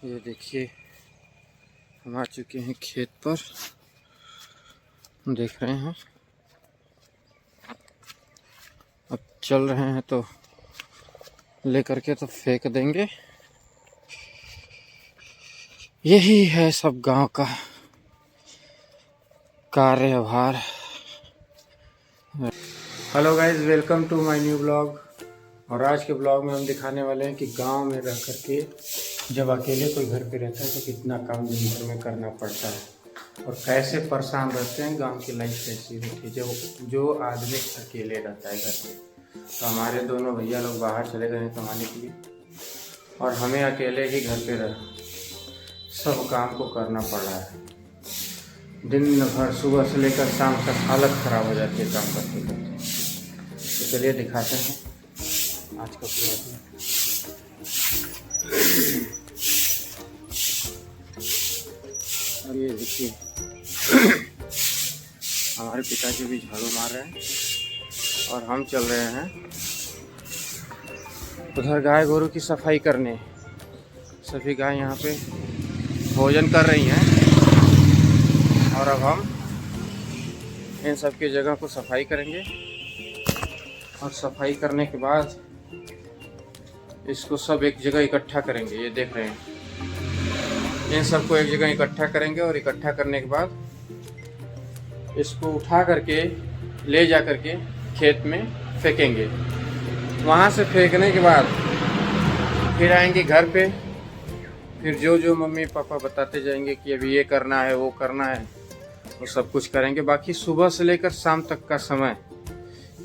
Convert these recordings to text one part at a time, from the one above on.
ये देखिए हम आ चुके हैं खेत पर। देख रहे हैं अब चल रहे हैं तो लेकर के तो फेंक देंगे। यही है सब गांव का कार्यभार। Hello guys, welcome to my new blog. और आज के ब्लॉग में हम दिखाने वाले हैं कि गांव में रह करके जब अकेले कोई घर पे रहता है तो कितना काम दिन भर में करना पड़ता है और कैसे परेशान रहते हैं। गांव की लाइफ कैसी रहती है जो आदमी अकेले रहता है घर पे। तो हमारे दोनों भैया लोग बाहर चले गए हैं कमाने के लिए और हमें अकेले ही घर पे रह सब काम को करना पड़ रहा है। दिन भर सुबह से लेकर शाम तक हालत ख़राब हो जाती है काम करते करते। तो चलिए दिखाते हैं आज का ब्लॉग। और ये देखिए हमारे पिताजी भी झाड़ू मार रहे हैं और हम चल रहे हैं उधर गाय गोरू की सफाई करने। सभी गाय यहाँ पे भोजन कर रही हैं और अब हम इन सब की जगह को सफाई करेंगे और सफाई करने के बाद इसको सब एक जगह इकट्ठा करेंगे। ये देख रहे हैं, इन सबको एक जगह इकट्ठा करेंगे और इकट्ठा करने के बाद इसको उठा करके ले जा करके खेत में फेंकेंगे। वहाँ से फेंकने के बाद फिर आएंगे घर पे, फिर जो मम्मी पापा बताते जाएंगे कि अभी ये करना है वो करना है वो सब कुछ करेंगे। बाकी सुबह से लेकर शाम तक का समय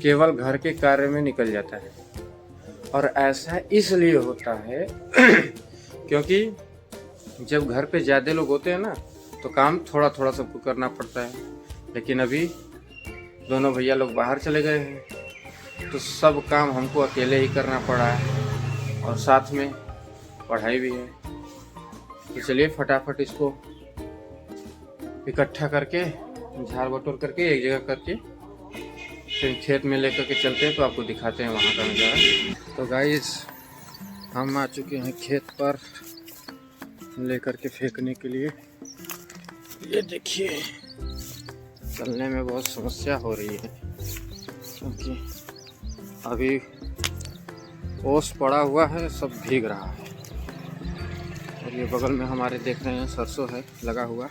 केवल घर के कार्य में निकल जाता है। और ऐसा इसलिए होता है क्योंकि जब घर पे ज़्यादा लोग होते हैं ना तो काम थोड़ा थोड़ा सबको करना पड़ता है। लेकिन अभी दोनों भैया लोग बाहर चले गए हैं तो सब काम हमको अकेले ही करना पड़ा है और साथ में पढ़ाई भी है। तो चलिए फटाफट इसको इकट्ठा करके झाड़ बटोर करके एक जगह करके फिर खेत में लेकर के चलते हैं तो आपको दिखाते हैं वहाँ का नज़ारा। तो गाइस हम आ चुके हैं खेत पर लेकर के फेंकने के लिए। ये देखिए चलने में बहुत समस्या हो रही है क्योंकि अभी ओस पड़ा हुआ है, सब भीग रहा है। और ये बगल में हमारे देख रहे हैं सरसों है लगा हुआ।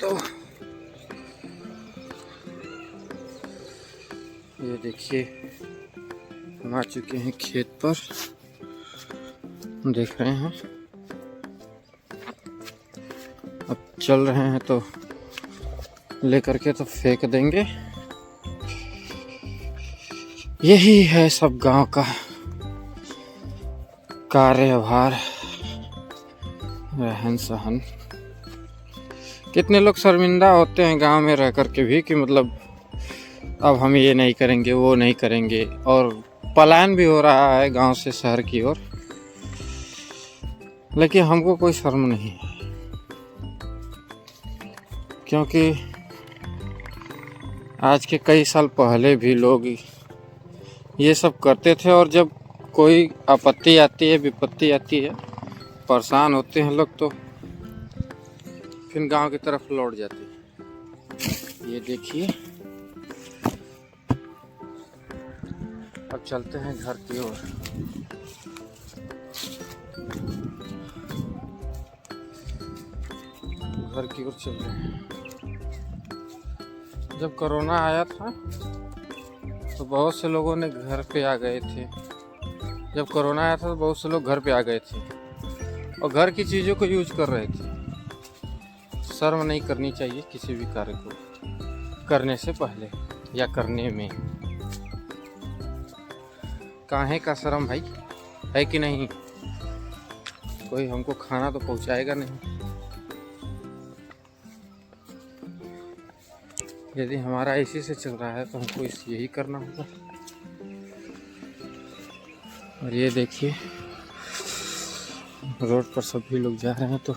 तो ये देखिए हम आ चुके हैं खेत पर। देख रहे हैं अब चल रहे हैं तो लेकर के तो फेंक देंगे। यही है सब गांव का कार्यभार, रहन सहन। कितने लोग शर्मिंदा होते हैं गांव में रह कर के भी कि मतलब अब हम ये नहीं करेंगे वो नहीं करेंगे। और पलायन भी हो रहा है गांव से शहर की ओर, लेकिन हमको कोई शर्म नहीं है क्योंकि आज के कई साल पहले भी लोग ये सब करते थे। और जब कोई आपत्ति आती है, विपत्ति आती है, परेशान होते हैं लोग तो फिर गांव की तरफ लौट जाते हैं। ये देखिए अब चलते हैं घर की ओर। घर की ओर चल रहे हैं। जब कोरोना आया था तो बहुत से लोगों ने घर पे आ गए थे। जब कोरोना आया था तो बहुत से लोग घर पे आ गए थे और घर की चीज़ों को यूज कर रहे थे। शर्म नहीं करनी चाहिए किसी भी कार्य को करने से पहले या करने में। काहे का शर्म भाई, है कि नहीं? कोई हमको खाना तो पहुंचाएगा नहीं। यदि हमारा इसी से चल रहा है तो हमको यही करना होगा। और ये देखिए रोड पर सभी लोग जा रहे हैं तो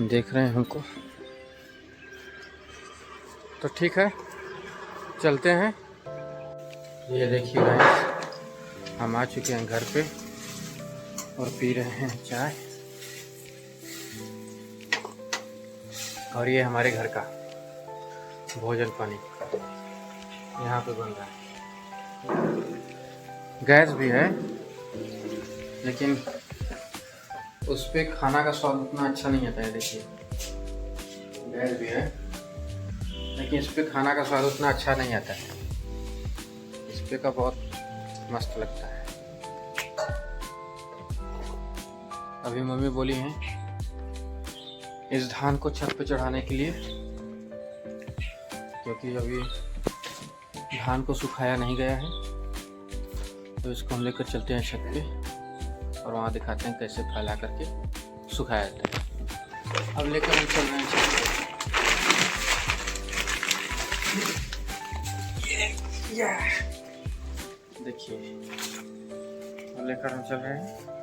देख रहे हैं हमको। तो ठीक है चलते हैं। ये देखिए गाइस हम आ चुके हैं घर पे और पी रहे हैं चाय। और ये हमारे घर का भोजन पानी यहाँ पे बन रहा है। गैस भी है लेकिन उस पे खाना का स्वाद उतना अच्छा नहीं आता है। देखिए गैस भी है लेकिन इस पे खाना का स्वाद उतना अच्छा नहीं आता है। इस पे का बहुत मस्त लगता है। अभी मम्मी बोली हैं इस धान को छत पे चढ़ाने के लिए, क्योंकि अभी धान को सुखाया नहीं गया है, तो इसको हम लेकर चलते हैं छत पे और वहाँ दिखाते हैं कैसे फैला करके सुखाया जाता है। अब लेकर हम चल रहे हैं छत पे। देखिए अब लेकर हम चल रहे हैं।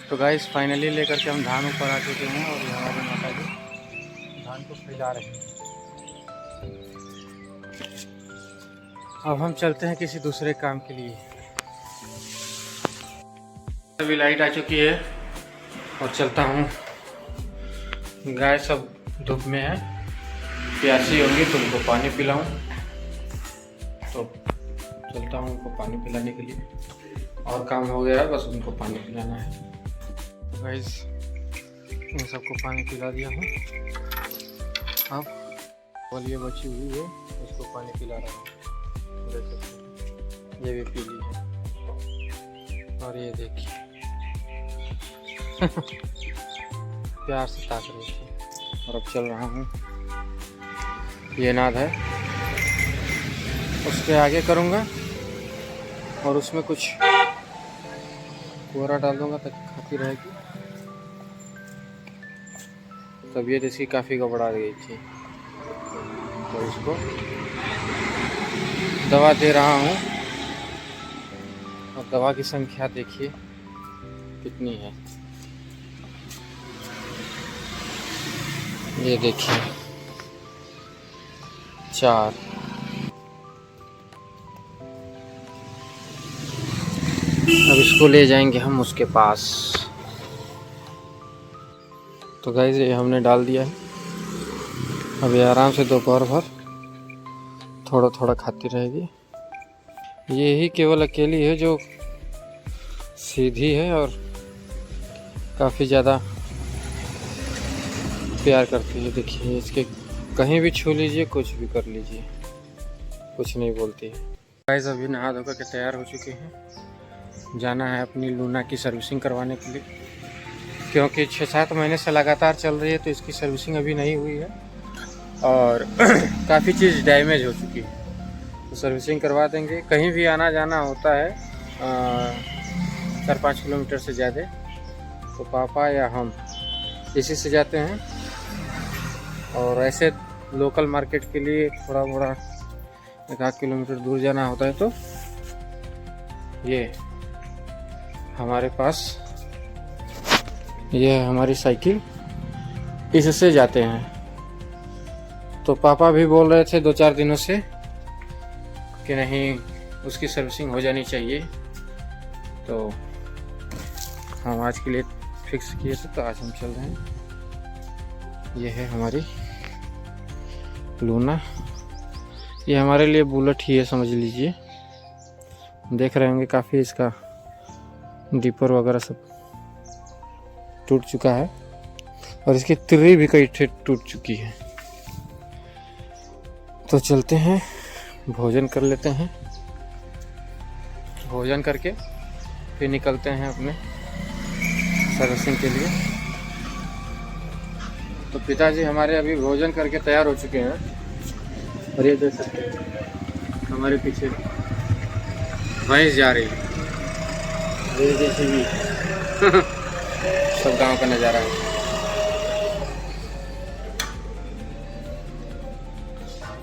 तो गाइस फाइनली लेकर के हम धान ऊपर आ चुके हैं और हमारे माता जी धान को फैला रहे हैं। अब हम चलते हैं किसी दूसरे काम के लिए। अभी लाइट आ चुकी है और चलता हूँ। गाय सब धूप में है, प्यासी होंगी तो उनको पानी पिलाऊं, तो चलता हूँ उनको पानी पिलाने के लिए। और काम हो गया है, बस उनको पानी पिलाना है। गाइस इन सबको पानी पिला दिया हूँ। अब वाली बची हुई है उसको पानी पिला रहा हूँ। देख सकते हैं ये भी पी ली है। और ये देखिए प्यार से ताक रही थी। और अब चल रहा हूँ। ये नाद है उसके आगे करूँगा और उसमें कुछ कोहरा डाल दूँगा ताकि खाती रहेगी। तबीयत इसकी काफ़ी गड़बड़ा गई थी तो इसको दवा दे रहा हूँ। और दवा की संख्या देखिए कितनी है, ये देखिए 4। अब इसको ले जाएंगे हम उसके पास। तो गाइस ये हमने डाल दिया है। अब ये आराम से दोपहर भर थोड़ा थोड़ा खाती रहेगी। ये ही केवल अकेली है जो सीधी है और काफ़ी ज़्यादा प्यार करती है। देखिए इसके कहीं भी छू लीजिए, कुछ भी कर लीजिए, कुछ नहीं बोलती है। गाइस अभी नहा धो के तैयार हो चुके हैं। जाना है अपनी लूना की सर्विसिंग करवाने के लिए, क्योंकि 6-7 महीने से लगातार चल रही है तो इसकी सर्विसिंग अभी नहीं हुई है और काफ़ी चीज़ डैमेज हो चुकी है। तो सर्विसिंग करवा देंगे। कहीं भी आना जाना होता है 4-5 किलोमीटर से ज़्यादा, तो पापा या हम इसी से जाते हैं। और ऐसे लोकल मार्केट के लिए थोड़ा मोड़ा 1-8 किलोमीटर दूर जाना होता है तो ये हमारे पास ये है हमारी साइकिल, इससे जाते हैं। तो पापा भी बोल रहे थे 2-4 दिनों से कि नहीं उसकी सर्विसिंग हो जानी चाहिए, तो हम आज के लिए फिक्स किए थे तो आज हम चल रहे हैं। ये है हमारी लूना। ये हमारे लिए बुलेट ही है समझ लीजिए। देख रहे होंगे काफ़ी इसका डीपर वगैरह सब टूट चुका है और इसकी तिर्री भी कई टूट चुकी है। तो चलते हैं, भोजन कर लेते हैं। भोजन करके फिर निकलते हैं अपने सर्विसिंग के लिए। तो पिताजी हमारे अभी भोजन करके तैयार हो चुके हैं और ये देख सकते हैं हमारे पीछे भैंस जा रही है। जैसे भी सब गांव का नज़ारा है।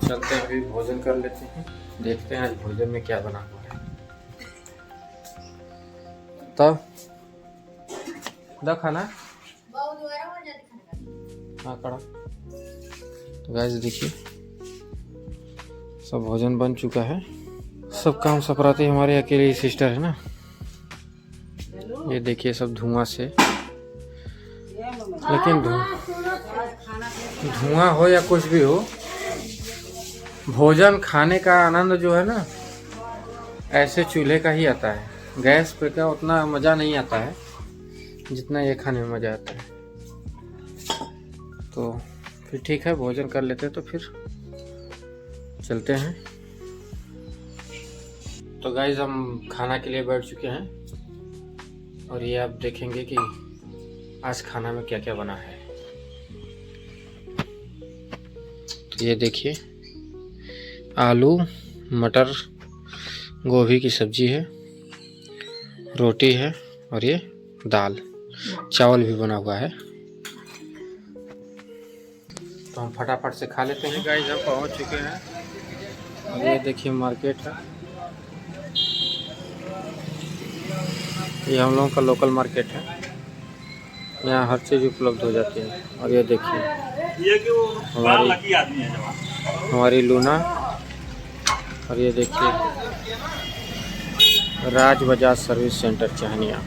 चलते हैं अभी भोजन कर लेते हैं, देखते हैं आज भोजन में क्या बना हुआ है। तब दा खाना हाँ कड़ा। तो गाइस देखिए सब भोजन बन चुका है। सब काम सपराते हमारे अकेले सिस्टर है ना। ये देखिए सब धुआं से, लेकिन धुआं हो या कुछ भी हो, भोजन खाने का आनंद जो है ना ऐसे चूल्हे का ही आता है। गैस पे का उतना मज़ा नहीं आता है जितना ये खाने में मज़ा आता है। तो फिर ठीक है, भोजन कर लेते हैं तो फिर चलते हैं। तो गाइस हम खाना के लिए बैठ चुके हैं और ये आप देखेंगे कि आज खाना में क्या क्या बना है। तो ये देखिए आलू मटर गोभी की सब्जी है, रोटी है और ये दाल चावल भी बना हुआ है। तो हम फटाफट से खा लेते हैं। गाइस हम पहुंच चुके हैं और ये देखिए मार्केट है। ये हम लोगों का लोकल मार्केट है, यहाँ हर चीज़ उपलब्ध हो जाती है। और ये देखिए हमारी लूना, और ये देखिए राज बजाज सर्विस सेंटर चाहनिया,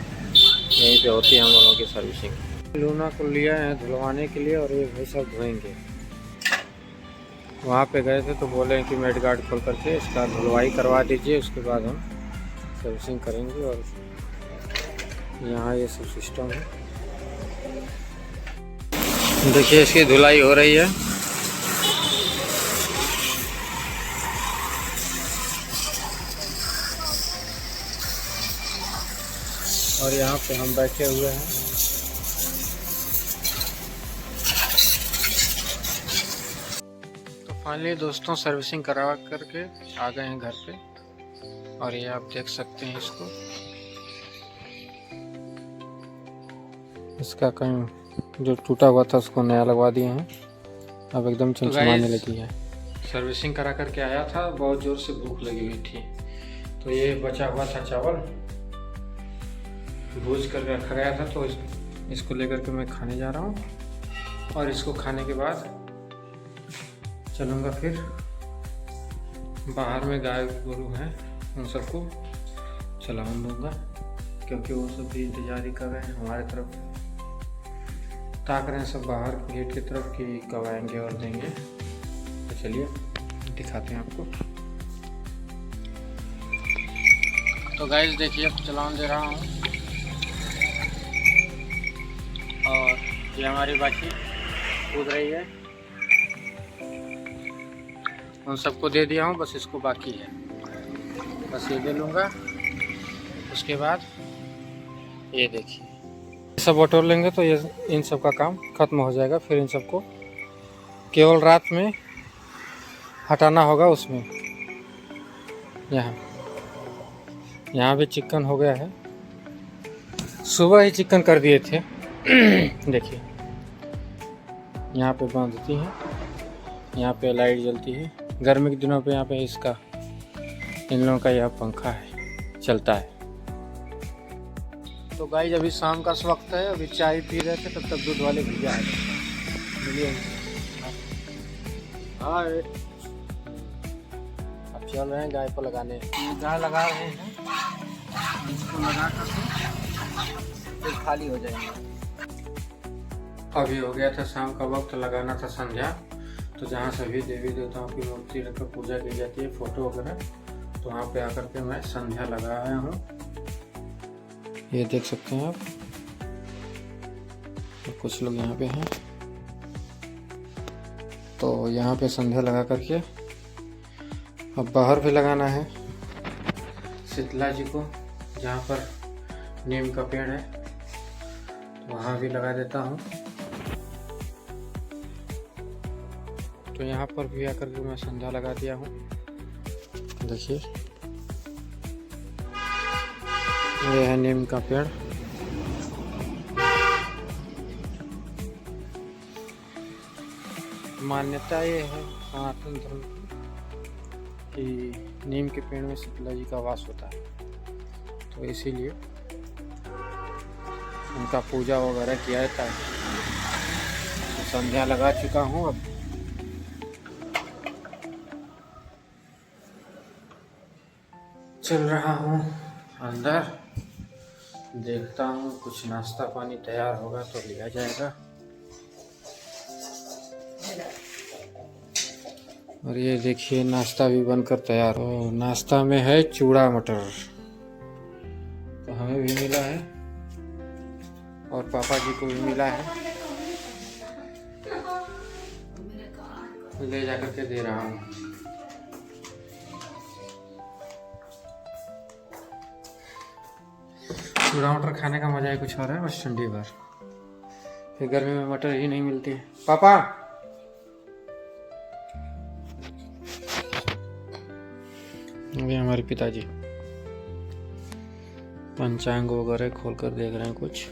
यहीं पे होती है हम लोगों की सर्विसिंग। लूना को लिया है धुलवाने के लिए और ये भाई सब धोएंगे। वहाँ पे गए थे तो बोले कि मेड गार्ड खोल करके इसका धुलवाई करवा दीजिए, उसके बाद हम सर्विसिंग करेंगे। और यहाँ ये सब सिस्टम है, देखिए इसकी धुलाई हो रही है। और यहाँ पे हम बैठे हुए हैं। तो फाइनली दोस्तों सर्विसिंग करवा करके आ गए हैं घर पे। और ये आप देख सकते हैं इसका कहीं जो टूटा हुआ था उसको नया लगवा दिए हैं, अब एकदम चमचमाने लगी है। सर्विसिंग करा करके आया था, बहुत ज़ोर से भूख लगी हुई थी। तो ये बचा हुआ था चावल भूज कर रखा गया था, तो इसको लेकर के मैं खाने जा रहा हूँ। और इसको खाने के बाद चलूँगा फिर बाहर में गाय गोरू हैं उन सबको चलाऊँ दूँगा, क्योंकि वो सब भी इंतजार ही कर रहे हैं, हमारे तरफ ताक रहे हैं सब बाहर गेट की तरफ कि कब आएंगे और देंगे। तो चलिए दिखाते हैं आपको। तो गाइस देखिए अब चलान दे रहा हूँ और ये हमारी बाकी कूद रही है। उन सबको दे दिया हूँ, बस इसको बाकी है, बस ये दे लूँगा। उसके बाद ये देखिए सब बटोर लेंगे तो ये इन सब का काम ख़त्म हो जाएगा। फिर इन सबको केवल रात में हटाना होगा। उसमें यहाँ भी चिकन हो गया है, सुबह ही चिकन कर दिए थे। देखिए यहाँ पे बांधती हैं, यहाँ पे लाइट जलती है। गर्मी के दिनों पे यहाँ पे इसका इन लोगों का यह पंखा है, चलता है। तो गाइस अभी शाम का वक्त है, अभी चाय पी रहे थे, तब तक दूध वाले भैया आए। मिलिए हाँ, अब चल रहे हैं गाय को लगाने। गाय लगा रहे हैं, इसको लगा कर फिर खाली हो जाएंगे। अभी हो गया था शाम का वक्त, लगाना था संध्या। तो जहाँ सभी देवी देवताओं की मूर्ति रखकर पूजा की जाती है, फोटो वगैरह, तो वहाँ पे आकर के मैं संध्या लगाया हूँ। ये देख सकते हैं आप, तो कुछ लोग यहाँ पे हैं। तो यहाँ पे संध्या लगा करके अब बाहर भी लगाना है शीतला जी को, जहाँ पर नीम का पेड़ है वहाँ भी लगा देता हूँ। तो यहाँ पर भी आकर के मैं संध्या लगा दिया हूँ। देखिए ये है नीम का पेड़। मान्यता ये है सनातन धर्म की कि नीम के पेड़ में शीतला जी का वास होता है, तो इसीलिए उनका पूजा वगैरह किया जाता है। तो संध्या लगा चुका हूँ। अब चल रहा हूँ अंदर, देखता हूँ कुछ नाश्ता पानी तैयार होगा तो लिया जाएगा। और ये देखिए नाश्ता भी बनकर तैयार हो। नाश्ता में है चूड़ा मटर, तो हमें भी मिला है और पापा जी को भी मिला है। ले जाकर के दे रहा हूँ। चूड़ा मटर खाने का मजा ही कुछ और है, बस ठंडी भर। फिर गर्मी में मटर ही नहीं मिलती है। पापा ये हमारे पिताजी पंचांग वगैरह खोल कर देख रहे हैं कुछ।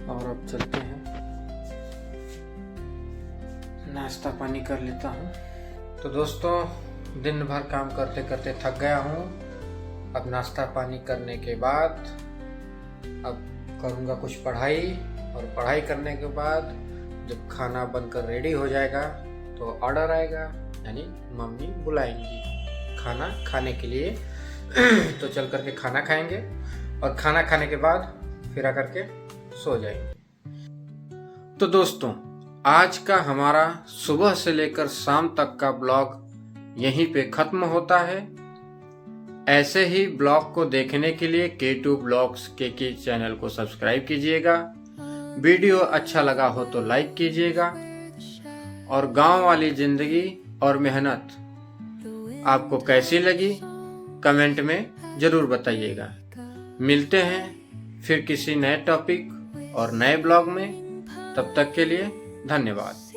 और अब चलते हैं, नाश्ता पानी कर लेता हूँ। तो दोस्तों दिन भर काम करते करते थक गया हूँ। अब नाश्ता पानी करने के बाद अब करूँगा कुछ पढ़ाई, और पढ़ाई करने के बाद जब खाना बनकर रेडी हो जाएगा तो ऑर्डर आएगा, यानी मम्मी बुलाएंगी खाना खाने के लिए। तो चल करके खाना खाएंगे और खाना खाने के बाद फिर आकर के सो जाएंगे। तो दोस्तों आज का हमारा सुबह से लेकर शाम तक का ब्लॉग यहीं पे खत्म होता है। ऐसे ही ब्लॉग को देखने के लिए K2 ब्लॉग्स के चैनल को सब्सक्राइब कीजिएगा। वीडियो अच्छा लगा हो तो लाइक कीजिएगा, और गांव वाली जिंदगी और मेहनत आपको कैसी लगी कमेंट में जरूर बताइएगा। मिलते हैं फिर किसी नए टॉपिक और नए ब्लॉग में, तब तक के लिए धन्यवाद।